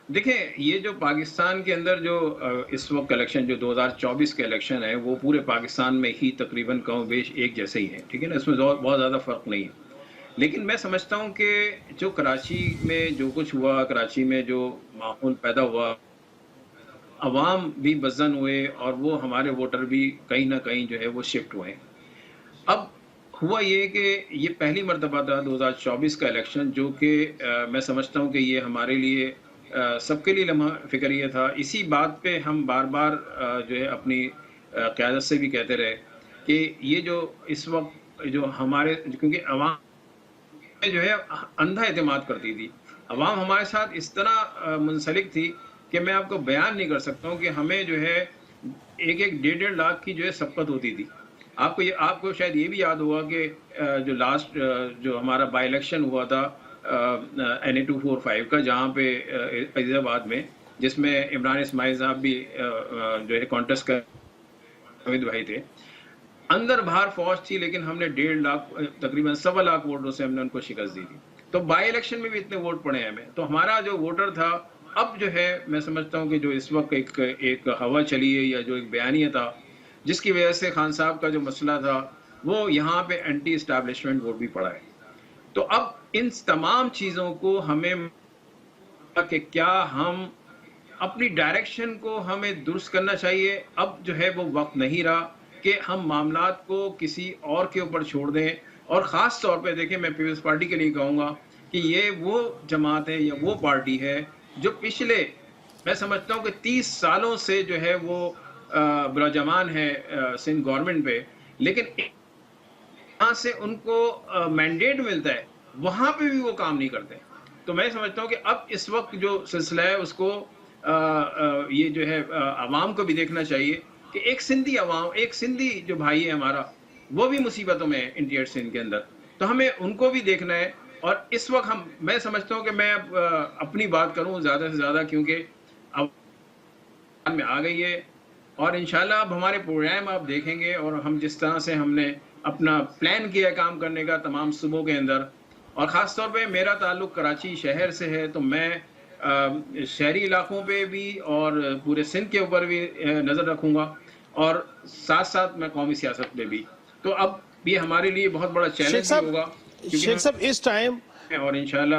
دیکھیں یہ جو پاکستان کے اندر جو اس وقت الیکشن جو 2024 کے الیکشن ہے وہ پورے پاکستان میں ہی تقریباً کم و بیش ایک جیسے ہی ہے، ٹھیک ہے نا، اس میں بہت زیادہ فرق نہیں ہے۔ لیکن میں سمجھتا ہوں کہ جو کراچی میں جو کچھ ہوا، کراچی میں جو ماحول پیدا ہوا، عوام بھی بزن ہوئے اور وہ ہمارے ووٹر بھی کہیں نہ کہیں جو ہے وہ شفٹ ہوئے۔ اب ہوا یہ کہ یہ پہلی مرتبہ تھا 2024 کا الیکشن جو کہ میں سمجھتا ہوں کہ یہ ہمارے لیے سب کے لیے لمحہ فکریہ تھا۔ اسی بات پہ ہم بار بار جو ہے اپنی قیادت سے بھی کہتے رہے کہ یہ جو اس وقت جو ہمارے، کیونکہ عوام جو ہے اندھا اعتماد کرتی تھی، عوام ہمارے ساتھ اس طرح منسلک تھی کہ میں آپ کو بیان نہیں کر سکتا ہوں کہ ہمیں جو ہے ایک ڈیڑھ لاکھ کی جو ہے سبقت ہوتی تھی۔ آپ کو شاید یہ بھی یاد ہوگا کہ جو لاسٹ جو ہمارا بائی الیکشن ہوا تھا NA 245 کا، جہاں پہ عزیز آباد میں، جس میں عمران اسماعیل صاحب بھی جو ہے کانٹیسٹ کر، حمید بھائی تھے، اندر باہر فوج تھی، لیکن ہم نے 1.5 لاکھ تقریباً 1.25 لاکھ ووٹوں سے ہم نے ان کو شکست دی تھی۔ تو بائی الیکشن میں بھی اتنے ووٹ پڑے ہیں ہمیں، تو ہمارا جو ووٹر تھا اب جو ہے میں سمجھتا ہوں کہ جو اس وقت ایک ہوا چلی ہے یا جو ایک بیانیہ تھا جس کی وجہ سے خان صاحب کا جو مسئلہ تھا وہ یہاں پہ اینٹی اسٹیبلشمنٹ ووٹ بھی پڑا ہے۔ تو اب ان تمام چیزوں کو ہمیں کہ کیا ہم اپنی ڈائریکشن کو ہمیں درست کرنا چاہیے، اب جو ہے وہ وقت نہیں رہا کہ ہم معاملات کو کسی اور کے اوپر چھوڑ دیں۔ اور خاص طور پہ دیکھیں، میں پیپلز پارٹی کے لیے کہوں گا کہ یہ وہ جماعت ہے یا وہ پارٹی ہے جو پچھلے، میں سمجھتا ہوں کہ 30 سالوں سے جو ہے وہ براجمان ہے سندھ گورنمنٹ پہ، لیکن جہاں سے ان کو مینڈیٹ ملتا ہے وہاں پہ بھی وہ کام نہیں کرتے۔ تو میں سمجھتا ہوں کہ اب اس وقت جو سلسلہ ہے اس کو یہ جو ہے عوام کو بھی دیکھنا چاہیے کہ ایک سندھی عوام، ایک سندھی جو بھائی ہے ہمارا، وہ بھی مصیبتوں میں ہے انٹیئر سندھ کے اندر، تو ہمیں ان کو بھی دیکھنا ہے۔ اور اس وقت میں سمجھتا ہوں کہ میں اپنی بات کروں زیادہ سے زیادہ، کیونکہ میں آ گئی ہے، اور انشاءاللہ اب ہمارے پروگرام آپ دیکھیں گے، اور ہم جس طرح سے ہم نے اپنا پلان کیا ہے کام کرنے کا تمام صوبوں کے اندر، اور خاص طور پہ میرا تعلق کراچی شہر سے ہے، تو میں شہری علاقوں پہ بھی اور پورے سندھ کے اوپر بھی نظر رکھوں گا، اور ساتھ ساتھ میں قومی سیاست پہ بھی۔ تو اب یہ ہمارے لیے بہت بڑا شیخ چیلنج بھی صاحب ہوگا، شیخ صاحب اس ٹائم اور انشاءاللہ